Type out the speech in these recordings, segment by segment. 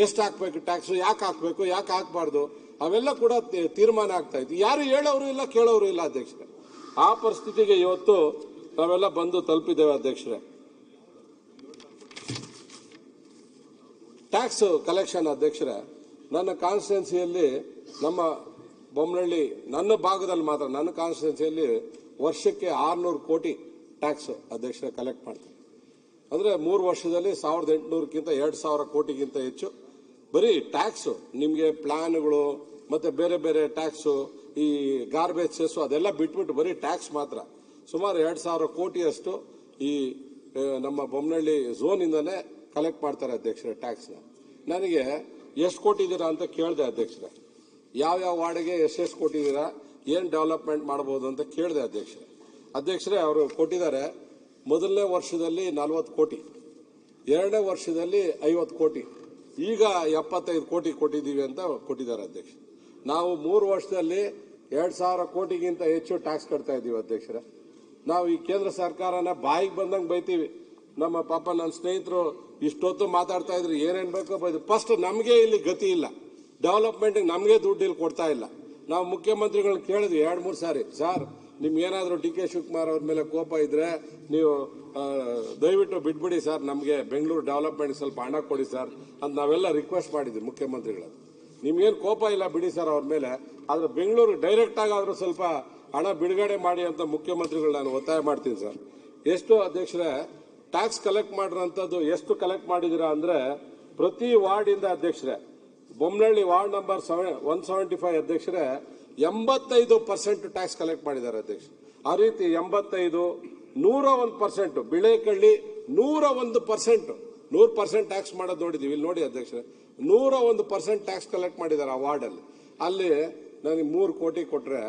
ಎಷ್ಟು ಹಾಕ್ಬೇಕು ಟ್ಯಾಕ್ಸ್, ಯಾಕೆ ಹಾಕ್ಬೇಕು, ಯಾಕೆ ಹಾಕ್ಬಾರ್ದು, ಅವೆಲ್ಲ ಕೂಡ ತೀರ್ಮಾನ ಆಗ್ತಾ ಇತ್ತು. ಯಾರು ಹೇಳೋರು ಇಲ್ಲ, ಕೇಳೋರು ಇಲ್ಲ ಅಧ್ಯಕ್ಷರೇ. ಆ ಪರಿಸ್ಥಿತಿಗೆ ಇವತ್ತು ನಾವೆಲ್ಲ ಬಂದು ತಲುಪಿದ್ದೇವೆ ಅಧ್ಯಕ್ಷರೇ. ಟ್ಯಾಕ್ಸ್ ಕಲೆಕ್ಷನ್ ಅಧ್ಯಕ್ಷರೇ, ನನ್ನ ಕಾನ್ಸ್ಟಿಟ್ಯೂನ್ಸಿಯಲ್ಲಿ ನಮ್ಮ ಬೊಮ್ಮನಹಳ್ಳಿ, ನನ್ನ ಭಾಗದಲ್ಲಿ ಮಾತ್ರ, ನನ್ನ ಕಾನ್ಸ್ಟಿಟ್ಯೂನ್ಸಿಯಲ್ಲಿ ವರ್ಷಕ್ಕೆ 600 ಕೋಟಿ ಟ್ಯಾಕ್ಸ್ ಅಧ್ಯಕ್ಷರೇ ಕಲೆಕ್ಟ್ ಮಾಡ್ತಾರೆ. ಅಂದ್ರೆ 3 ವರ್ಷದಲ್ಲಿ 1800ಕ್ಕಿಂತ 2000 ಕೋಟಿಗಿಂತ ಹೆಚ್ಚು ಬರೀ ಟ್ಯಾಕ್ಸ್. ನಿಮಗೆ ಪ್ಲಾನ್ಗಳು ಮತ್ತೆ ಬೇರೆ ಬೇರೆ ಟ್ಯಾಕ್ಸ್, ಈ ಗಾರ್ಬೇಜ್ ಸೆಸ್ ಅದೆಲ್ಲ ಬಿಟ್ಬಿಟ್ಟು ಬರೀ ಟ್ಯಾಕ್ಸ್ ಮಾತ್ರ ಸುಮಾರು 2000 ಕೋಟಿಯಷ್ಟು ಈ ನಮ್ಮ ಬೊಮ್ಮನಹಳ್ಳಿ ಝೋನ್ ಇಂದಾನೆ ಕಲೆಕ್ಟ್ ಮಾಡ್ತಾರೆ ಅಧ್ಯಕ್ಷರೇ ಟ್ಯಾಕ್ಸ್ನ. ನನಗೆ ಎಷ್ಟು ಕೊಟ್ಟಿದ್ದೀರಾ ಅಂತ ಕೇಳಿದೆ ಅಧ್ಯಕ್ಷರೇ. ಯಾವ ವಾರ್ಡ್ಗೆ ಎಷ್ಟೆಷ್ಟು ಕೊಟ್ಟಿದ್ದೀರಾ, ಏನು ಡೆವಲಪ್ಮೆಂಟ್ ಮಾಡಬಹುದು ಅಂತ ಕೇಳಿದೆ ಅಧ್ಯಕ್ಷರೇ. ಅವರು ಕೊಟ್ಟಿದ್ದಾರೆ, ಮೊದಲನೇ ವರ್ಷದಲ್ಲಿ 40 ಕೋಟಿ, ಎರಡನೇ ವರ್ಷದಲ್ಲಿ 50 ಕೋಟಿ, ಈಗ 75 ಕೋಟಿ ಕೊಟ್ಟಿದ್ದೀವಿ ಅಂತ ಕೊಟ್ಟಿದ್ದಾರೆ ಅಧ್ಯಕ್ಷ. ನಾವು 3 ವರ್ಷದಲ್ಲಿ 2000 ಕೋಟಿಗಿಂತ ಹೆಚ್ಚು ಟ್ಯಾಕ್ಸ್ ಕಟ್ತಾ ಇದ್ದೀವಿ ಅಧ್ಯಕ್ಷರೇ. ನಾವು ಈ ಕೇಂದ್ರ ಸರ್ಕಾರನ ಬಾಯಿಗೆ ಬಂದಂಗೆ ಬೈತೀವಿ. ನಮ್ಮ ಪಾಪ ನನ್ನ ಸ್ನೇಹಿತರು ಇಷ್ಟೊತ್ತು ಮಾತಾಡ್ತಾ ಇದ್ರು, ಏನೇನ್ ಬೇಕೋ ಬೈದು. ಫಸ್ಟ್ ನಮಗೆ ಇಲ್ಲಿ ಗತಿ ಇಲ್ಲ, ಡೆವಲಪ್ಮೆಂಟ್ ನಮಗೆ ದುಡ್ಡು ಇಲ್ಲಿ ಕೊಡ್ತಾ ಇಲ್ಲ. ನಾವು ಮುಖ್ಯಮಂತ್ರಿಗಳನ್ನ ಕೇಳಿದ್ವಿ 2-3 ಸಾರಿ, ಸರ್ ನಿಮ್ಗೆ ಏನಾದರೂ ಡಿ ಕೆ ಶಿವಕುಮಾರ್ ಅವ್ರ ಮೇಲೆ ಕೋಪ ಇದ್ರೆ ನೀವು ದಯವಿಟ್ಟು ಬಿಟ್ಬಿಡಿ ಸರ್, ನಮಗೆ ಬೆಂಗಳೂರು ಡೆವಲಪ್ಮೆಂಟ್ ಸ್ವಲ್ಪ ಹಣ ಕೊಡಿ ಸರ್ ಅಂತ ನಾವೆಲ್ಲ ರಿಕ್ವೆಸ್ಟ್ ಮಾಡಿದ್ವಿ ಮುಖ್ಯಮಂತ್ರಿಗಳು. ನಿಮ್ಗೇನು ಕೋಪ ಇಲ್ಲ ಬಿಡಿ ಸರ್ ಅವ್ರ ಮೇಲೆ, ಆದ್ರೆ ಬೆಂಗಳೂರು ಡೈರೆಕ್ಟ್ ಆಗಾದ್ರೂ ಸ್ವಲ್ಪ ಹಣ ಬಿಡುಗಡೆ ಮಾಡಿ ಅಂತ ಮುಖ್ಯಮಂತ್ರಿಗಳು ನಾನು ಒತ್ತಾಯ ಮಾಡ್ತೀನಿ ಸರ್. ಎಷ್ಟು ಅಧ್ಯಕ್ಷರೇ ಟ್ಯಾಕ್ಸ್ ಕಲೆಕ್ಟ್ ಮಾಡಿರೋಂಥದ್ದು ಎಷ್ಟು ಕಲೆಕ್ಟ್ ಮಾಡಿದಿರಾ ಅಂದ್ರೆ, ಪ್ರತಿ ವಾರ್ಡ್ ಇಂದ ಅಧ್ಯಕ್ಷರೇ, ಬೊಮ್ಮನಹಳ್ಳಿ ವಾರ್ಡ್ ನಂಬರ್ 175 ಅಧ್ಯಕ್ಷರೇ 85% ಟ್ಯಾಕ್ಸ್ ಕಲೆಕ್ಟ್ ಮಾಡಿದ್ದಾರೆ ಅಧ್ಯಕ್ಷ. ಆ ರೀತಿ 85, 101%, ಬಿಳೇಕಳ್ಳಿ 101%, 100% ಟ್ಯಾಕ್ಸ್ ಮಾಡೋದು ನೋಡಿದೀವಿ. ಇಲ್ಲಿ ನೋಡಿ ಅಧ್ಯಕ್ಷರೇ, 101% ಟ್ಯಾಕ್ಸ್ ಕಲೆಕ್ಟ್ ಮಾಡಿದ್ದಾರೆ ಆ ವಾರ್ಡ್ ಅಲ್ಲಿ. ಅಲ್ಲಿ ನನಗೆ 3 ಕೋಟಿ ಕೊಟ್ರೆ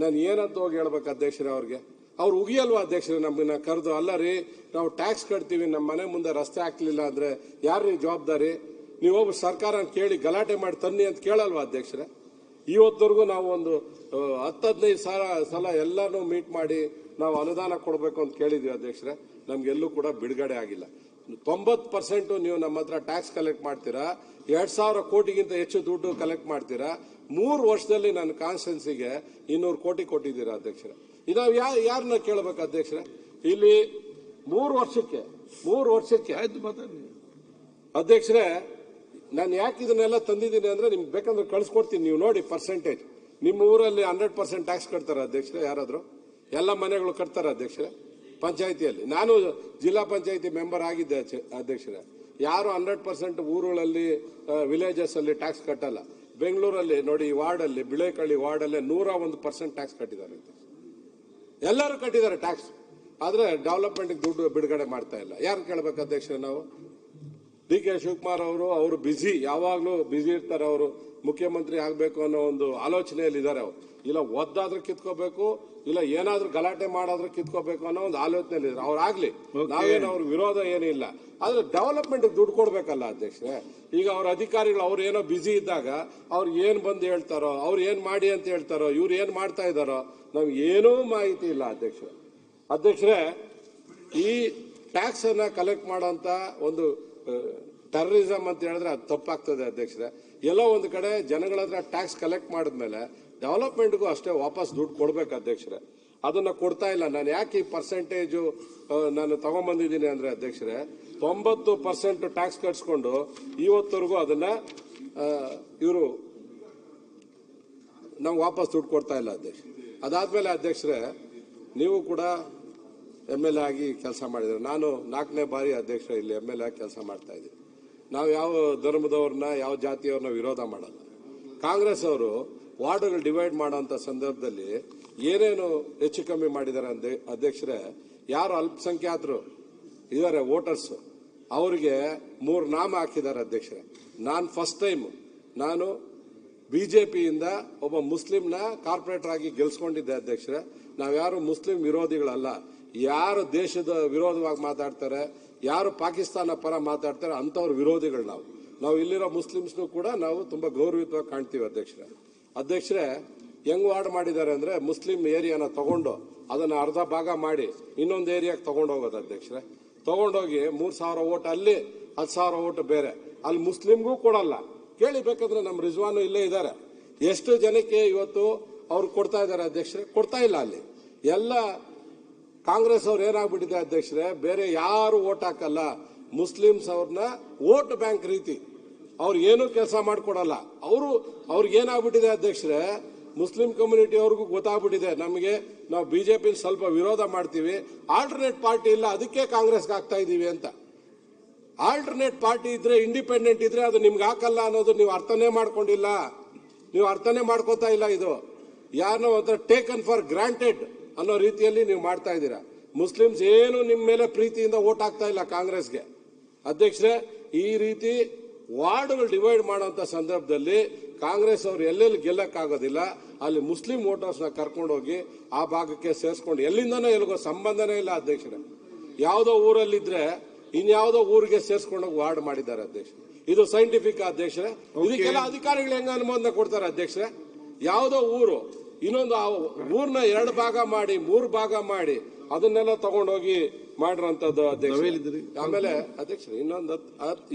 ನಾನು ಏನಂತ ಹೋಗಿ ಹೇಳ್ಬೇಕು ಅಧ್ಯಕ್ಷರೇ ಅವ್ರಿಗೆ? ಅವ್ರು ಉಗಿಯಲ್ವಾ ಅಧ್ಯಕ್ಷರೇ ನಮ್ಮನ್ನ ಕರೆದು, ಅಲ್ಲ ರೀ ನಾವು ಟ್ಯಾಕ್ಸ್ ಕಟ್ತೀವಿ, ನಮ್ಮ ಮನೆ ಮುಂದೆ ರಸ್ತೆ ಹಾಕ್ಲಿಲ್ಲ ಅಂದ್ರೆ ಯಾರ್ರೀ ಜವಾಬ್ದಾರಿ? ನೀವು ಹೋಗಿ ಸರ್ಕಾರ ಕೇಳಿ ಗಲಾಟೆ ಮಾಡಿ ತನ್ನಿ ಅಂತ ಕೇಳಲ್ವಾ ಅಧ್ಯಕ್ಷರೇ? ಇವತ್ತವರೆಗೂ ನಾವು ಒಂದು 10-15 ಸಲ ಎಲ್ಲಾನು ಮೀಟ್ ಮಾಡಿ ನಾವು ಅನುದಾನ ಕೊಡಬೇಕು ಅಂತ ಕೇಳಿದ್ವಿ ಅಧ್ಯಕ್ಷರೇ. ನಮ್ಗೆಲ್ಲೂ ಕೂಡ ಬಿಡುಗಡೆ ಆಗಿಲ್ಲ. 90% ನೀವು ನಮ್ಮ ಹತ್ರ ಟ್ಯಾಕ್ಸ್ ಕಲೆಕ್ಟ್ ಮಾಡ್ತೀರಾ, 2000 ಕೋಟಿಗಿಂತ ಹೆಚ್ಚು ದುಡ್ಡು ಕಲೆಕ್ಟ್ ಮಾಡ್ತೀರಾ. 3 ವರ್ಷದಲ್ಲಿ ನನ್ನ ಕಾನ್ಸ್ಟಿಟ್ಯೂನ್ಸಿಗೆ 200 ಕೋಟಿ ಕೊಟ್ಟಿದ್ದೀರಾ ಅಧ್ಯಕ್ಷರೇ. ಇದು ಯಾರನ್ನ ಕೇಳಬೇಕು ಅಧ್ಯಕ್ಷರೇ? ಇಲ್ಲಿ 3 ವರ್ಷಕ್ಕೆ ಅಧ್ಯಕ್ಷರೇ, ನಾನು ಯಾಕೆ ಇದನ್ನೆಲ್ಲ ತಂದಿದ್ದೀನಿ ಅಂದ್ರೆ ನಿಮ್ಗೆ ಬೇಕಂದ್ರೆ ಕಳ್ಸಿಕೊಡ್ತೀನಿ, ನೀವು ನೋಡಿ ಪರ್ಸೆಂಟೇಜ್. ನಿಮ್ಮ ಊರಲ್ಲಿ 100% ಟ್ಯಾಕ್ಸ್ ಕಟ್ತಾರ ಅಧ್ಯಕ್ಷರೇ? ಯಾರಾದ್ರೂ? ಎಲ್ಲ ಮನೆಗಳು ಕಟ್ತಾರ ಅಧ್ಯಕ್ಷರೇ? ಪಂಚಾಯಿತಿಯಲ್ಲಿ ನಾನು ಜಿಲ್ಲಾ ಪಂಚಾಯಿತಿ ಮೆಂಬರ್ ಆಗಿದ್ದೆ ಅಧ್ಯಕ್ಷರೇ. ಯಾರು 100% ಊರುಗಳಲ್ಲಿ ವಿಲೇಜಸ್ ಅಲ್ಲಿ ಟ್ಯಾಕ್ಸ್ ಕಟ್ಟಲ್ಲ. ಬೆಂಗಳೂರಲ್ಲಿ ನೋಡಿ, ಈ ವಾರ್ಡ್ ಅಲ್ಲಿ, ಬಿಳೇಕಳ್ಳಿ ವಾರ್ಡ್ ಅಲ್ಲಿ 101% ಟ್ಯಾಕ್ಸ್ ಕಟ್ಟಿದ್ದಾರೆ. ಎಲ್ಲರೂ ಕಟ್ಟಿದ್ದಾರೆ ಟ್ಯಾಕ್ಸ್, ಆದ್ರೆ ಡೆವಲಪ್ಮೆಂಟ್ ದುಡ್ಡು ಬಿಡುಗಡೆ ಮಾಡ್ತಾ ಇಲ್ಲ. ಯಾರು ಕೇಳಬೇಕು ಅಧ್ಯಕ್ಷರೇ ನಾವು? ಡಿ ಕೆ ಶಿವಕುಮಾರ್ ಅವರು ಬಿಸಿ, ಯಾವಾಗ್ಲೂ ಬಿಸಿ ಇರ್ತಾರೆ. ಅವರು ಮುಖ್ಯಮಂತ್ರಿ ಆಗ್ಬೇಕು ಅನ್ನೋ ಒಂದು ಆಲೋಚನೆಯಲ್ಲಿ ಇದ್ದಾರೆ. ಅವರು ಇಲ್ಲ ಒದ್ದಾದ್ರೂ ಕಿತ್ಕೋಬೇಕು, ಇಲ್ಲ ಏನಾದ್ರೂ ಗಲಾಟೆ ಮಾಡಾದ್ರೂ ಕಿತ್ಕೋಬೇಕು ಅನ್ನೋ ಒಂದು ಆಲೋಚನೆಯಲ್ಲಿ ಇದ್ದಾರೆ. ಅವ್ರಾಗ್ಲಿ, ನಾವೇನು ಅವ್ರ ವಿರೋಧ ಏನಿಲ್ಲ, ಆದ್ರೆ ಡೆವಲಪ್ಮೆಂಟ್ ದುಡ್ಡು ಕೊಡ್ಬೇಕಲ್ಲ ಅಧ್ಯಕ್ಷರೇ. ಈಗ ಅವ್ರ ಅಧಿಕಾರಿಗಳು ಅವ್ರು ಏನೋ ಬಿಸಿ ಇದ್ದಾಗ ಅವ್ರು ಏನ್ ಬಂದು ಹೇಳ್ತಾರೋ, ಅವ್ರು ಏನ್ ಮಾಡಿ ಅಂತ ಹೇಳ್ತಾರೋ, ಇವ್ರು ಏನ್ ಮಾಡ್ತಾ ಇದ್ದಾರೋ ನಮ್ಗೆ ಏನೂ ಮಾಹಿತಿ ಇಲ್ಲ ಅಧ್ಯಕ್ಷರೇ. ಈ ಟ್ಯಾಕ್ಸ್ ಅನ್ನ ಕಲೆಕ್ಟ್ ಮಾಡೋಂತ ಒಂದು ಟೆರರಿಸಂ ಅಂತ ಹೇಳಿದ್ರೆ ಅದು ತಪ್ಪಾಗ್ತದೆ ಅಧ್ಯಕ್ಷರೇ. ಎಲ್ಲೋ ಒಂದು ಕಡೆ ಜನಗಳ ಹತ್ರ ಟ್ಯಾಕ್ಸ್ ಕಲೆಕ್ಟ್ ಮಾಡಿದ್ಮೇಲೆ ಡೆವಲಪ್ಮೆಂಟ್ಗೂ ಅಷ್ಟೇ ವಾಪಸ್ ದುಡ್ಡು ಕೊಡ್ಬೇಕು ಅಧ್ಯಕ್ಷರೇ. ಅದನ್ನ ಕೊಡ್ತಾ ಇಲ್ಲ. ನಾನು ಯಾಕೆ ಈ ಪರ್ಸೆಂಟೇಜು ನಾನು ತಗೊಂಡ್ಬಂದಿದ್ದೀನಿ ಅಂದ್ರೆ ಅಧ್ಯಕ್ಷರೇ, 90% ಟ್ಯಾಕ್ಸ್ ಕಟ್ಸ್ಕೊಂಡು ಇವತ್ತವರೆಗೂ ಅದನ್ನ ಇವರು ನಮ್ಗೆ ವಾಪಸ್ ದುಡ್ಡು ಕೊಡ್ತಾ ಇಲ್ಲ ಅಧ್ಯಕ್ಷ. ಅದಾದ್ಮೇಲೆ ಅಧ್ಯಕ್ಷರೇ, ನೀವು ಕೂಡ MLA ಆಗಿ ಕೆಲಸ ಮಾಡಿದ್ರೆ, ನಾನು 4ನೇ ಬಾರಿ ಅಧ್ಯಕ್ಷ ಇಲ್ಲಿ MLA ಆಗಿ ಕೆಲಸ ಮಾಡ್ತಾ ಇದ್ದೀನಿ. ನಾವು ಯಾವ ಧರ್ಮದವ್ರನ್ನ, ಯಾವ ಜಾತಿಯವ್ರನ್ನ ವಿರೋಧ ಮಾಡಲ್ಲ. ಕಾಂಗ್ರೆಸ್ ಅವರು ವಾರ್ಡ್ಗಳು ಡಿವೈಡ್ ಮಾಡೋಂಥ ಸಂದರ್ಭದಲ್ಲಿ ಏನೇನು ಹೆಚ್ಚು ಕಮ್ಮಿ ಮಾಡಿದ್ದಾರೆ ಅಧ್ಯಕ್ಷರೇ, ಯಾರು ಅಲ್ಪಸಂಖ್ಯಾತರು ಇದಾರೆ ವೋಟರ್ಸ್, ಅವರಿಗೆ 3 ನಾಮ ಹಾಕಿದ್ದಾರೆ ಅಧ್ಯಕ್ಷರೇ. ನಾನು ಫಸ್ಟ್ ಟೈಮ್ ನಾನು ಬಿಜೆಪಿಯಿಂದ ಒಬ್ಬ ಮುಸ್ಲಿಂನ ಕಾರ್ಪೊರೇಟರ್ ಆಗಿ ಗೆಲ್ಸ್ಕೊಂಡಿದ್ದೆ ಅಧ್ಯಕ್ಷರೇ. ನಾವ್ಯಾರು ಮುಸ್ಲಿಂ ವಿರೋಧಿಗಳಲ್ಲ. ಯಾರು ದೇಶದ ವಿರೋಧವಾಗಿ ಮಾತಾಡ್ತಾರೆ, ಯಾರು ಪಾಕಿಸ್ತಾನ ಪರ ಮಾತಾಡ್ತಾರೆ ಅಂತವ್ರ ವಿರೋಧಿಗಳು ನಾವು ಇಲ್ಲಿರೋ ಮುಸ್ಲಿಮ್ಸ್ನು ಕೂಡ ನಾವು ತುಂಬಾ ಗೌರವಿತವಾಗಿ ಕಾಣ್ತೀವಿ ಅಧ್ಯಕ್ಷರೇ. ಹೆಂಗ್ ವಾರ್ಡ್ ಮಾಡಿದ್ದಾರೆ ಅಂದ್ರೆ, ಮುಸ್ಲಿಂ ಏರಿಯಾನ ತಗೊಂಡು ಅದನ್ನ ಅರ್ಧ ಭಾಗ ಮಾಡಿ ಇನ್ನೊಂದು ಏರಿಯಾಗೆ ತಗೊಂಡೋಗೋದು ಅಧ್ಯಕ್ಷರೇ. ತಗೊಂಡೋಗಿ 3,000 ಓಟ್ ಅಲ್ಲಿ, 10,000 ಓಟ್ ಬೇರೆ, ಅಲ್ಲಿ ಮುಸ್ಲಿಂಗೂ ಕೊಡಲ್ಲ. ಕೇಳಿ ಬೇಕಂದ್ರೆ ನಮ್ಮ ರಿಜ್ವಾನು ಇಲ್ಲೇ ಇದ್ದಾರೆ. ಎಷ್ಟು ಜನಕ್ಕೆ ಇವತ್ತು ಅವ್ರು ಕೊಡ್ತಾ ಇದ್ದಾರೆ ಅಧ್ಯಕ್ಷರೇ? ಕೊಡ್ತಾ ಇಲ್ಲ. ಅಲ್ಲಿ ಎಲ್ಲ ಕಾಂಗ್ರೆಸ್ ಅವ್ರು ಏನಾಗ್ಬಿಟ್ಟಿದೆ ಅಧ್ಯಕ್ಷರೇ, ಬೇರೆ ಯಾರು ಓಟ್ ಹಾಕಲ್ಲ, ಮುಸ್ಲಿಮ್ಸ್ ಅವ್ರನ್ನ ವೋಟ್ ಬ್ಯಾಂಕ್ ರೀತಿ ಅವ್ರು ಏನೂ ಕೆಲಸ ಮಾಡ್ಕೊಡಲ್ಲ. ಅವ್ರಿಗೆ ಏನಾಗ್ಬಿಟ್ಟಿದೆ ಅಧ್ಯಕ್ಷರೇ, ಮುಸ್ಲಿಂ ಕಮ್ಯುನಿಟಿ ಅವ್ರಿಗೂ ಗೊತ್ತಾಗ್ಬಿಟ್ಟಿದೆ, ನಮಗೆ ನಾವು ಬಿಜೆಪಿ ಸ್ವಲ್ಪ ವಿರೋಧ ಮಾಡ್ತೀವಿ, ಆಲ್ಟರ್ನೇಟ್ ಪಾರ್ಟಿ ಇಲ್ಲ, ಅದಕ್ಕೆ ಕಾಂಗ್ರೆಸ್ಗೆ ಆಗ್ತಾ ಇದೀವಿ ಅಂತ. ಆಲ್ಟರ್ನೇಟ್ ಪಾರ್ಟಿ ಇದ್ರೆ, ಇಂಡಿಪೆಂಡೆಂಟ್ ಇದ್ರೆ ಅದು ನಿಮ್ಗೆ ಹಾಕಲ್ಲ ಅನ್ನೋದು ನೀವು ಅರ್ಥನೇ ಮಾಡ್ಕೊಂಡಿಲ್ಲ, ನೀವು ಅರ್ಥನೇ ಮಾಡ್ಕೋತಾ ಇಲ್ಲ. ಇದು ಯಾರನ್ನೋ ಒಂಥರ ಟೇಕನ್ ಫಾರ್ ಗ್ರಾಂಟೆಡ್ ಅನ್ನೋ ರೀತಿಯಲ್ಲಿ ನೀವು ಮಾಡ್ತಾ ಇದ್ದೀರಾ. ಮುಸ್ಲಿಮ್ಸ್ ಏನು ನಿಮ್ಮ ಮೇಲೆ ಪ್ರೀತಿಯಿಂದ ವೋಟ್ ಹಾಕ್ತಾ ಇಲ್ಲ ಕಾಂಗ್ರೆಸ್ಗೆ. ಅಧ್ಯಕ್ಷರೇ, ಈ ರೀತಿ ವಾರ್ಡ್ಗಳು ಡಿವೈಡ್ ಮಾಡುವಂತ ಸಂದರ್ಭದಲ್ಲಿ ಕಾಂಗ್ರೆಸ್ ಅವರು ಎಲ್ಲೆಲ್ಲಿ ಗೆಲ್ಲಕ್ಕಾಗೋದಿಲ್ಲ ಅಲ್ಲಿ ಮುಸ್ಲಿಂ ವೋಟರ್ಸ್ನ ಕರ್ಕೊಂಡೋಗಿ ಆ ಭಾಗಕ್ಕೆ ಸೇರಿಸ್ಕೊಂಡು ಎಲ್ಲಿಂದನೋ ಎಲ್ಲಿಗೋ ಸಂಬಂಧನೇ ಇಲ್ಲ ಅಧ್ಯಕ್ಷರೇ. ಯಾವುದೋ ಊರಲ್ಲಿದ್ರೆ ಇನ್ಯಾವುದೋ ಊರಿಗೆ ಸೇರಿಸ್ಕೊಂಡೋಗಿ ವಾರ್ಡ್ ಮಾಡಿದ್ದಾರೆ ಅಧ್ಯಕ್ಷ. ಇದು ಸೈಂಟಿಫಿಕ್ ಅಧ್ಯಕ್ಷರೇ? ಇದಕ್ಕೆಲ್ಲ ಅಧಿಕಾರಿಗಳು ಹೆಂಗ ಅನುಮೋದನೆ ಕೊಡ್ತಾರೆ ಅಧ್ಯಕ್ಷರೇ? ಯಾವುದೋ ಊರು ಇನ್ನೊಂದು ಊರ್ನ 2 ಭಾಗ ಮಾಡಿ 3 ಭಾಗ ಮಾಡಿ ಅದನ್ನೆಲ್ಲ ತಗೊಂಡೋಗಿ ಮಾಡಿರೋಂಥದ್ದು ಅಧ್ಯಕ್ಷ. ಆಮೇಲೆ ಅಧ್ಯಕ್ಷರೇ ಇನ್ನೊಂದು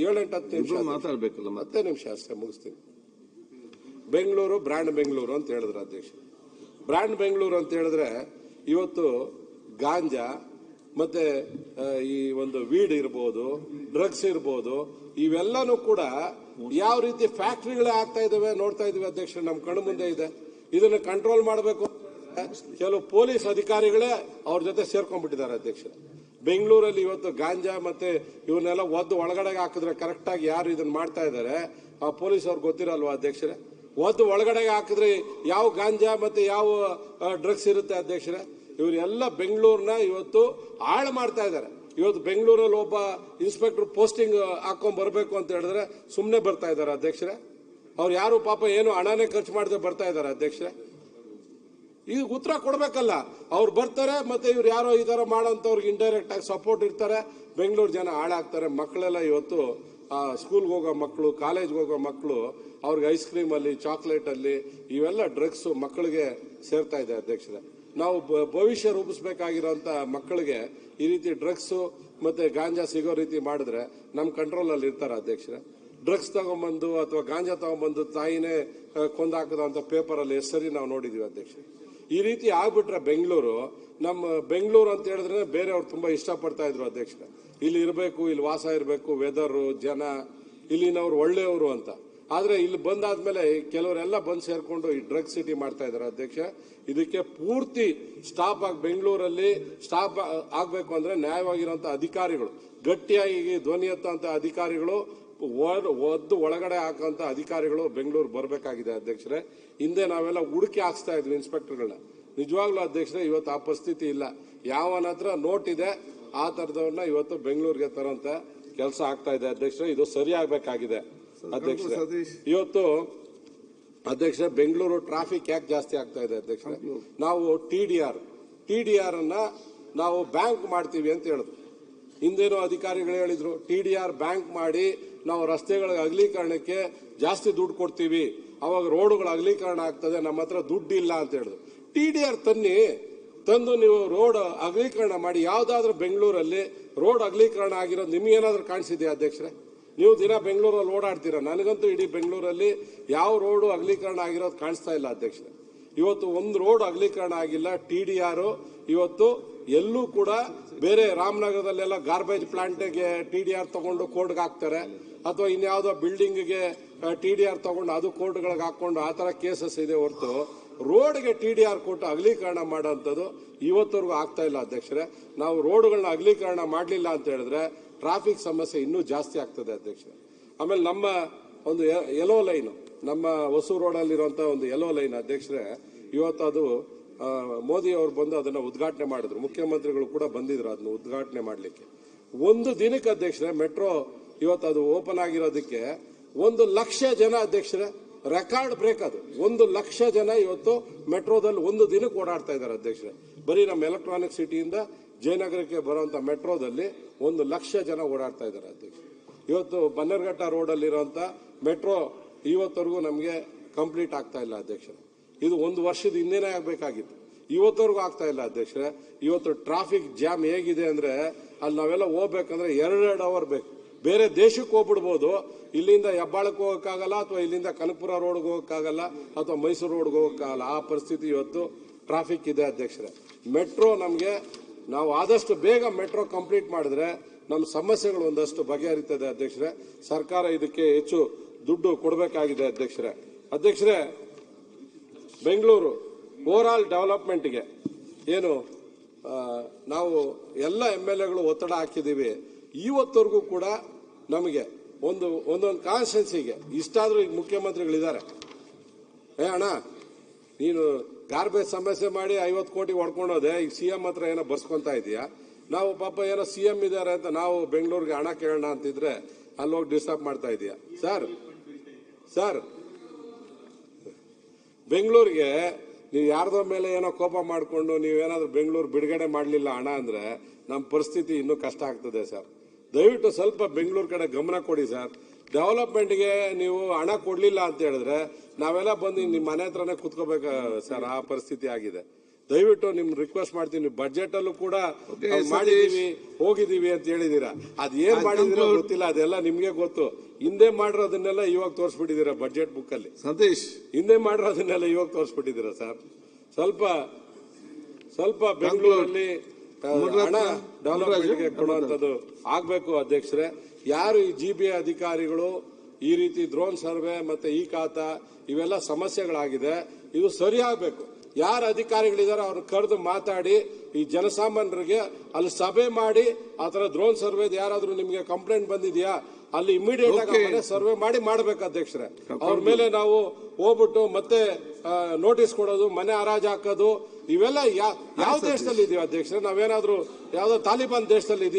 7-8 ನಿಮಿಷ ಮಾತಾಡ್ಬೇಕಲ್ಲ, 10 ನಿಮಿಷ ಅಷ್ಟೇ ಮುಗಿಸ್ತೀನಿ. ಬೆಂಗಳೂರು ಬ್ರ್ಯಾಂಡ್ ಬೆಂಗಳೂರು ಅಂತ ಹೇಳಿದ್ರು ಅಧ್ಯಕ್ಷ. ಬ್ರ್ಯಾಂಡ್ ಬೆಂಗಳೂರು ಅಂತ ಹೇಳಿದ್ರೆ ಇವತ್ತು ಗಾಂಜಾ ಮತ್ತೆ ಈ ಒಂದು ವೀಡ್ ಇರ್ಬೋದು, ಡ್ರಗ್ಸ್ ಇರ್ಬೋದು, ಇವೆಲ್ಲನೂ ಕೂಡ ಯಾವ ರೀತಿ ಫ್ಯಾಕ್ಟರಿಗಳೇ ಆಗ್ತಾ ಇದಾವೆ ನೋಡ್ತಾ ಇದೀವಿ ಅಧ್ಯಕ್ಷ. ನಮ್ಮ ಕಣ್ಣು ಮುಂದೆ ಇದೆ. ಇದನ್ನು ಕಂಟ್ರೋಲ್ ಮಾಡಬೇಕು ಕೆಲವು ಪೊಲೀಸ್ ಅಧಿಕಾರಿಗಳೇ ಅವ್ರ ಜೊತೆ ಸೇರ್ಕೊಂಡ್ಬಿಟ್ಟಿದ್ದಾರೆ ಅಧ್ಯಕ್ಷ. ಬೆಂಗಳೂರಲ್ಲಿ ಇವತ್ತು ಗಾಂಜಾ ಮತ್ತೆ ಇವನ್ನೆಲ್ಲ ಒದ್ದು ಒಳಗಡೆ ಹಾಕಿದ್ರೆ ಕರೆಕ್ಟ್ ಆಗಿ ಯಾರು ಇದನ್ನ ಮಾಡ್ತಾ ಇದ್ದಾರೆ ಆ ಪೊಲೀಸ್ ಅವ್ರಿಗೆ ಗೊತ್ತಿರಲ್ವಾ ಅಧ್ಯಕ್ಷರೇ? ಒದ್ದು ಒಳಗಡೆ ಹಾಕಿದ್ರೆ ಯಾವ ಗಾಂಜಾ ಮತ್ತೆ ಯಾವ ಡ್ರಗ್ಸ್ ಇರುತ್ತೆ ಅಧ್ಯಕ್ಷರೇ? ಇವರೆಲ್ಲ ಬೆಂಗಳೂರನ್ನ ಇವತ್ತು ಹಾಳು ಮಾಡ್ತಾ ಇದ್ದಾರೆ. ಇವತ್ತು ಬೆಂಗಳೂರಲ್ಲಿ ಒಬ್ಬ ಇನ್ಸ್ಪೆಕ್ಟರ್ ಪೋಸ್ಟಿಂಗ್ ಹಾಕೊಂಡ್ ಬರಬೇಕು ಅಂತ ಹೇಳಿದ್ರೆ ಸುಮ್ಮನೆ ಬರ್ತಾ ಇದ್ದಾರೆ ಅಧ್ಯಕ್ಷರೇ. ಅವ್ರು ಯಾರು ಪಾಪ ಏನು ಹಣನೇ ಖರ್ಚು ಮಾಡದೆ ಬರ್ತಾ ಇದ್ದಾರೆ ಅಧ್ಯಕ್ಷರೇ. ಈಗ ಉತ್ತರ ಕೊಡ್ಬೇಕಲ್ಲ. ಅವ್ರು ಬರ್ತಾರೆ ಮತ್ತೆ ಇವ್ರು ಯಾರೋ ಈ ತರ ಮಾಡೋಂಥವ್ರಿಗೆ ಇಂಡೈರೆಕ್ಟ್ ಆಗಿ ಸಪೋರ್ಟ್ ಇರ್ತಾರೆ. ಬೆಂಗಳೂರು ಜನ ಹಾಳಾಗ್ತಾರೆ. ಮಕ್ಕಳೆಲ್ಲ ಇವತ್ತು ಸ್ಕೂಲ್ಗೆ ಹೋಗೋ ಮಕ್ಕಳು, ಕಾಲೇಜ್ಗೆ ಹೋಗೋ ಮಕ್ಕಳು, ಅವ್ರಿಗೆ ಐಸ್ ಕ್ರೀಮ್ ಅಲ್ಲಿ, ಚಾಕ್ಲೇಟ್ ಅಲ್ಲಿ ಇವೆಲ್ಲ ಡ್ರಗ್ಸ್ ಮಕ್ಕಳಿಗೆ ಸೇರ್ತಾ ಇದೆ ಅಧ್ಯಕ್ಷರೇ. ನಾವು ಭವಿಷ್ಯ ರೂಪಿಸಬೇಕಾಗಿರೋಂತ ಮಕ್ಕಳಿಗೆ ಈ ರೀತಿ ಡ್ರಗ್ಸ್ ಮತ್ತೆ ಗಾಂಜಾ ಸಿಗೋ ರೀತಿ ಮಾಡಿದ್ರೆ ನಮ್ಮ ಕಂಟ್ರೋಲ್ ಅಲ್ಲಿ ಇರ್ತಾರ ಅಧ್ಯಕ್ಷರೇ? ಡ್ರಗ್ಸ್ ತಗೊಂಡ್ಬಂದು ಅಥವಾ ಗಾಂಜಾ ತಗೊಂಡ್ಬಂದು ತಾಯಿನೇ ಕೊಂದಾಕದಂತ ಪೇಪರ್ ಅಲ್ಲಿ ಸರಿ ನಾವು ನೋಡಿದೀವಿ ಅಧ್ಯಕ್ಷ. ಈ ರೀತಿ ಆಗ್ಬಿಟ್ರೆ ಬೆಂಗಳೂರು, ನಮ್ಮ ಬೆಂಗಳೂರು ಅಂತ ಹೇಳಿದ್ರೆ ಬೇರೆಯವ್ರು ತುಂಬಾ ಇಷ್ಟಪಡ್ತಾ ಇದ್ರು ಅಧ್ಯಕ್ಷ. ಇಲ್ಲಿ ಇರಬೇಕು, ಇಲ್ಲಿ ವಾಸ ಇರಬೇಕು, ವೆದರ್, ಜನ, ಇಲ್ಲಿನವ್ರು ಒಳ್ಳೆಯವರು ಅಂತ. ಆದ್ರೆ ಇಲ್ಲಿ ಬಂದಾದ್ಮೇಲೆ ಕೆಲವರೆಲ್ಲ ಬಂದು ಸೇರ್ಕೊಂಡು ಈ ಡ್ರಗ್ ಸಿಟಿ ಮಾಡ್ತಾ ಇದಾರೆ ಅಧ್ಯಕ್ಷ. ಇದಕ್ಕೆ ಪೂರ್ತಿ ಸ್ಟಾಪ್ ಆಗಿ ಬೆಂಗಳೂರಲ್ಲಿ ಸ್ಟಾಪ್ ಆಗ್ಬೇಕು ಅಂದ್ರೆ ನ್ಯಾಯವಾಗಿರುವಂತಹ ಅಧಿಕಾರಿಗಳು, ಗಟ್ಟಿಯಾಗಿ ಧ್ವನಿ ಎತ್ತುವಂತ ಅಧಿಕಾರಿಗಳು, ಒದ್ದು ಒಳಗಡೆ ಹಾಕುವಂತ ಅಧಿಕಾರಿಗಳು ಬೆಂಗಳೂರು ಬರಬೇಕಾಗಿದೆ ಅಧ್ಯಕ್ಷರೇ. ಹಿಂದೆ ನಾವೆಲ್ಲ ಹುಡುಕಿ ಹಾಕ್ಸ್ತಾ ಇದ್ವಿ ಇನ್ಸ್ಪೆಕ್ಟರ್ಗಳನ್ನ. ನಿಜವಾಗ್ಲೂ ಅಧ್ಯಕ್ಷರೇ ಇವತ್ತು ಆ ಪರಿಸ್ಥಿತಿ ಇಲ್ಲ. ಯಾವನ ಹತ್ರ ನೋಟ್ ಇದೆ ಆ ತರದವ್ರನ್ನ ಇವತ್ತು ಬೆಂಗಳೂರಿಗೆ ತರೋಂತ ಕೆಲಸ ಆಗ್ತಾ ಇದೆ ಅಧ್ಯಕ್ಷರೇ. ಇದು ಸರಿ ಆಗ್ಬೇಕಾಗಿದೆ ಅಧ್ಯಕ್ಷರೇ. ಇವತ್ತು ಅಧ್ಯಕ್ಷ ಬೆಂಗಳೂರು ಟ್ರಾಫಿಕ್ ಯಾಕೆ ಜಾಸ್ತಿ ಆಗ್ತಾ ಇದೆ ಅಧ್ಯಕ್ಷ? ನಾವು ಟಿಡಿಆರ್ ಅನ್ನ ನಾವು ಬ್ಯಾಂಕ್ ಮಾಡ್ತೀವಿ ಅಂತ ಹೇಳಿದ್ರು. ಹಿಂದೇನೋ ಅಧಿಕಾರಿಗಳು ಹೇಳಿದ್ರು ಟಿಡಿಆರ್ ಬ್ಯಾಂಕ್ ಮಾಡಿ ನಾವು ರಸ್ತೆಗಳ ಅಗಲೀಕರಣಕ್ಕೆ ಜಾಸ್ತಿ ದುಡ್ಡು ಕೊಡ್ತೀವಿ, ಅವಾಗ ರೋಡ್ಗಳ ಅಗಲೀಕರಣ ಆಗ್ತದೆ, ನಮ್ಮ ಹತ್ರ ದುಡ್ಡು ಇಲ್ಲ ಅಂತ ಹೇಳಿದ್ರು. ಟಿಡಿಆರ್ ತಂದು ನೀವು ರೋಡ್ ಅಗಲೀಕರಣ ಮಾಡಿ. ಯಾವ್ದಾದ್ರು ಬೆಂಗಳೂರಲ್ಲಿ ರೋಡ್ ಅಗಲೀಕರಣ ಆಗಿರೋದು ನಿಮ್ಗೇನಾದ್ರೂ ಕಾಣಿಸಿದೆಯಾ ಅಧ್ಯಕ್ಷರೇ? ನೀವು ದಿನ ಬೆಂಗಳೂರಲ್ಲಿ ಓಡಾಡ್ತೀರಾ. ನನಗಂತೂ ಇಡೀ ಬೆಂಗಳೂರಲ್ಲಿ ಯಾವ ರೋಡು ಅಗಲೀಕರಣ ಆಗಿರೋದು ಕಾಣಿಸ್ತಾ ಇಲ್ಲ ಅಧ್ಯಕ್ಷರೇ. ಇವತ್ತು ಒಂದು ರೋಡ್ ಅಗಲೀಕರಣ ಆಗಿಲ್ಲ. ಟಿಡಿಆರ್ ಇವತ್ತು ಎಲ್ಲೂ ಕೂಡ ಬೇರೆ ರಾಮನಗರದಲ್ಲೆಲ್ಲ ಗಾರ್ಬೇಜ್ ಪ್ಲಾಂಟ್ಗೆ ಟಿಡಿಆರ್ ತಗೊಂಡು ಕೋರ್ಟ್ಗೆ ಹಾಕ್ತಾರೆ, ಅಥವಾ ಇನ್ಯಾವುದೋ ಬಿಲ್ಡಿಂಗ್ಗೆ ಟಿಡಿಆರ್ ತಗೊಂಡು ಅದು ಕೋರ್ಟ್ಗಳಿಗೆ ಹಾಕೊಂಡು ಆ ತರ ಕೇಸಸ್ ಇದೆ ಹೊರತು ರೋಡ್ಗೆ ಟಿಡಿಆರ್ ಕೊಟ್ಟು ಅಗಲೀಕರಣ ಮಾಡೋಂಥದ್ದು ಇವತ್ತವರೆಗೂ ಆಗ್ತಾ ಇಲ್ಲ ಅಧ್ಯಕ್ಷರೇ. ನಾವು ರೋಡ್ಗಳನ್ನ ಅಗಲೀಕರಣ ಮಾಡಲಿಲ್ಲ ಅಂತ ಹೇಳಿದ್ರೆ ಟ್ರಾಫಿಕ್ ಸಮಸ್ಯೆ ಇನ್ನೂ ಜಾಸ್ತಿ ಆಗ್ತದೆ ಅಧ್ಯಕ್ಷರೇ. ಆಮೇಲೆ ನಮ್ಮ ಒಂದು ಯೆಲ್ಲೋ ಲೈನ್, ನಮ್ಮ ಹೊಸೂರು ರೋಡಲ್ಲಿರುವಂತಹ ಒಂದು ಯೆಲ್ಲೋ ಲೈನ್ ಅಧ್ಯಕ್ಷರೇ, ಇವತ್ತು ಅದು ಮೋದಿ ಅವರು ಬಂದು ಅದನ್ನ ಉದ್ಘಾಟನೆ ಮಾಡಿದ್ರು. ಮುಖ್ಯಮಂತ್ರಿಗಳು ಕೂಡ ಬಂದಿದ್ರು ಅದನ್ನ ಉದ್ಘಾಟನೆ ಮಾಡಲಿಕ್ಕೆ. ಒಂದು ದಿನಕ್ಕೆ ಅಧ್ಯಕ್ಷರೇ ಮೆಟ್ರೋ ಇವತ್ತು ಅದು ಓಪನ್ ಆಗಿರೋದಕ್ಕೆ 1,00,000 ಜನ ಅಧ್ಯಕ್ಷರೇ, ರೆಕಾರ್ಡ್ ಬ್ರೇಕ್ ಅದು. 1,00,000 ಜನ ಇವತ್ತು ಮೆಟ್ರೋದಲ್ಲಿ ಒಂದು ದಿನಕ್ಕೆ ಓಡಾಡ್ತಾ ಇದ್ದಾರೆ ಅಧ್ಯಕ್ಷರೇ. ಬರೀ ನಮ್ಮ ಎಲೆಕ್ಟ್ರಾನಿಕ್ ಸಿಟಿಯಿಂದ ಜಯನಗರಕ್ಕೆ ಬರುವಂತ ಮೆಟ್ರೋದಲ್ಲಿ 1,00,000 ಜನ ಓಡಾಡ್ತಾ ಇದ್ದಾರೆ ಅಧ್ಯಕ್ಷ. ಇವತ್ತು ಬನ್ನರ್ಘಟ್ಟ ರೋಡ್ ಅಲ್ಲಿರುವಂತ ಮೆಟ್ರೋ ಇವತ್ತವರೆಗೂ ನಮಗೆ ಕಂಪ್ಲೀಟ್ ಆಗ್ತಾ ಇಲ್ಲ ಅಧ್ಯಕ್ಷರೇ. ಇದು 1 ವರ್ಷದ ಹಿಂದೆನೇ ಆಗ್ಬೇಕಾಗಿತ್ತು, ಇವತ್ತವರೆಗೂ ಆಗ್ತಾ ಇಲ್ಲ ಅಧ್ಯಕ್ಷರೇ. ಇವತ್ತು ಟ್ರಾಫಿಕ್ ಜಾಮ್ ಹೇಗಿದೆ ಅಂದ್ರೆ ಅಲ್ಲಿ ನಾವೆಲ್ಲ ಹೋಗ್ಬೇಕಂದ್ರೆ 2 ಅವರ್ ಬೇಕು. ಬೇರೆ ದೇಶಕ್ಕೆ ಹೋಗ್ಬಿಡ್ಬೋದು. ಇಲ್ಲಿಂದ ಹೆಬ್ಬಾಳಕ್ಕೆ ಹೋಗಕ್ಕಾಗಲ್ಲ, ಅಥವಾ ಇಲ್ಲಿಂದ ಕನಕಪುರ ರೋಡ್ಗೆ ಹೋಗಕ್ಕಾಗಲ್ಲ, ಅಥವಾ ಮೈಸೂರು ರೋಡ್ಗೆ ಹೋಗಕ್ಕಾಗಲ್ಲ. ಆ ಪರಿಸ್ಥಿತಿ ಇವತ್ತು ಟ್ರಾಫಿಕ್ ಇದೆ ಅಧ್ಯಕ್ಷರೇ. ಮೆಟ್ರೋ ನಮಗೆ ನಾವು ಆದಷ್ಟು ಬೇಗ ಮೆಟ್ರೋ ಕಂಪ್ಲೀಟ್ ಮಾಡಿದ್ರೆ ನಮ್ಮ ಸಮಸ್ಯೆಗಳು ಒಂದಷ್ಟು ಬಗೆಹರಿತದೆ ಅಧ್ಯಕ್ಷರೇ. ಸರ್ಕಾರ ಇದಕ್ಕೆ ಹೆಚ್ಚು ದುಡ್ಡು ಕೊಡಬೇಕಾಗಿದೆ ಅಧ್ಯಕ್ಷರೇ. ಬೆಂಗಳೂರು ಓವರ್ ಆಲ್ ಡೆವಲಪ್ಮೆಂಟ್ಗೆ ಏನು ನಾವು ಎಲ್ಲ MLAಗಳು ಒತ್ತಡ ಹಾಕಿದ್ದೀವಿ. ಇವತ್ತವರೆಗೂ ಕೂಡ ನಮಗೆ ಒಂದೊಂದು ಕಾನ್ಸ್ಟಿಟ್ಯೂನ್ಸಿಗೆ ಇಷ್ಟಾದ್ರೂ ಈಗ ಮುಖ್ಯಮಂತ್ರಿಗಳಿದ್ದಾರೆ, ಅಣ್ಣ ನೀನು ಗಾರ್ಬೇಜ್ ಸಮಸ್ಯೆ ಮಾಡಿ 50 ಕೋಟಿ ಹೊಡ್ಕೊಂಡೋದೆ, ಈಗ CM ಹತ್ರ ಏನೋ ಬರ್ಸ್ಕೊಂತ ಇದೀಯಾ. ನಾವು ಪಾಪ ಏನೋ CM ಇದಾರೆ ಅಂತ ನಾವು ಬೆಂಗಳೂರಿಗೆ ಹಣ ಕೇಳೋಣ ಅಂತಿದ್ರೆ ಅಲ್ಲಿ ಹೋಗಿ ಡಿಸ್ಟರ್ಬ್ ಮಾಡ್ತಾ ಇದೀಯಾ. ಸರ್ ಬೆಂಗಳೂರಿಗೆ ನೀವು ಯಾರ್ದೋ ಮೇಲೆ ಏನೋ ಕೋಪ ಮಾಡಿಕೊಂಡು ನೀವೇನಾದ್ರೂ ಬೆಂಗಳೂರು ಬಿಡುಗಡೆ ಮಾಡಲಿಲ್ಲ ಹಣ ಅಂದ್ರೆ ನಮ್ಮ ಪರಿಸ್ಥಿತಿ ಇನ್ನೂ ಕಷ್ಟ ಆಗ್ತದೆ ಸರ್. ದಯವಿಟ್ಟು ಸ್ವಲ್ಪ ಬೆಂಗಳೂರು ಕಡೆ ಗಮನ ಕೊಡಿ ಸರ್. ಡೆವಲಪ್ಮೆಂಟ್ಗೆ ನೀವು ಹಣ ಕೊಡ್ಲಿಲ್ಲ ಅಂತ ಹೇಳಿದ್ರೆ ನಾವೆಲ್ಲ ಬಂದು ನಿಮ್ಮ ಮನೆ ಹತ್ರನೇ ಕುತ್ಕೋಬೇಕು ಸರ್. ಆ ಪರಿಸ್ಥಿತಿ ಆಗಿದೆ. ದಯವಿಟ್ಟು ನಿಮ್ ರಿಕ್ವೆಸ್ಟ್ ಮಾಡ್ತೀನಿ. ಬಜೆಟ್ ಅಲ್ಲೂ ಕೂಡ ಮಾಡಿದೀವಿ, ಹೋಗಿದೀವಿ ಅಂತ ಹೇಳಿದೀರಾ. ಅದ್ ಏನ್ ಮಾಡಿದಿರೋ ಗೊತ್ತಿಲ್ಲ, ಅದೆಲ್ಲ ನಿಮ್ಗೆ ಗೊತ್ತು. ಹಿಂದೆ ಮಾಡಿರೋದನ್ನೆಲ್ಲ ಇವಾಗ ತೋರಿಸ್ಬಿಟ್ಟಿದ್ದೀರಾ ಬಜೆಟ್ ಬುಕ್ ಅಲ್ಲಿ. ಸತೀಶ್, ಹಿಂದೆ ಮಾಡಿರೋದನ್ನೆಲ್ಲ ಇವಾಗ ತೋರಿಸ್ಬಿಟ್ಟಿದ್ದೀರಾ ಸರ್. ಸ್ವಲ್ಪ ಬೆಂಗಳೂರಲ್ಲಿ ಹಣ ಡೆವಲಪ್ಮೆಂಟ್ಗೆ ಕೊಡುವಂಥದ್ದು ಆಗ್ಬೇಕು ಅಧ್ಯಕ್ಷರೇ. ಯಾರು ಈ GBA ಅಧಿಕಾರಿಗಳು ಈ ರೀತಿ ಡ್ರೋನ್ ಸರ್ವೆ ಮತ್ತೆ ಈ ಖಾತಾ ಇವೆಲ್ಲ ಸಮಸ್ಯೆಗಳಾಗಿದೆ, ಇದು ಸರಿಯಾಗಬೇಕು. ಯಾರು ಅಧಿಕಾರಿಗಳಿದ್ದಾರೆ ಅವ್ರನ್ನ ಕರೆದು ಮಾತಾಡಿ ಈ ಜನಸಾಮಾನ್ಯರಿಗೆ ಅಲ್ಲಿ ಸಭೆ ಮಾಡಿ ಆ ತರ ಡ್ರೋನ್ ಸರ್ವೆ ಯಾರಾದ್ರೂ ನಿಮ್ಗೆ ಕಂಪ್ಲೇಂಟ್ ಬಂದಿದ್ಯಾ ಅಲ್ಲಿ ಇಮಿಡಿಯೇಟ್ ಆಗಿ ಸರ್ವೆ ಮಾಡಿ ಮಾಡ್ಬೇಕು ಅಧ್ಯಕ್ಷರೇ. ಅವ್ರ ಮೇಲೆ ನಾವು ಹೋಗ್ಬಿಟ್ಟು ಮತ್ತೆ ನೋಟಿಸ್ ಕೊಡೋದು, ಮನೆ ಹರಾಜು ಹಾಕೋದು ಇವೆಲ್ಲ ಯಾವ ದೇಶದಲ್ಲಿ ಇದೀವಿ ಅಧ್ಯಕ್ಷರೇ? ನಾವೇನಾದ್ರೂ ಯಾವ್ದೋ ತಾಲಿಬಾನ್ ದೇಶದಲ್ಲಿ ಇದೀವಿ?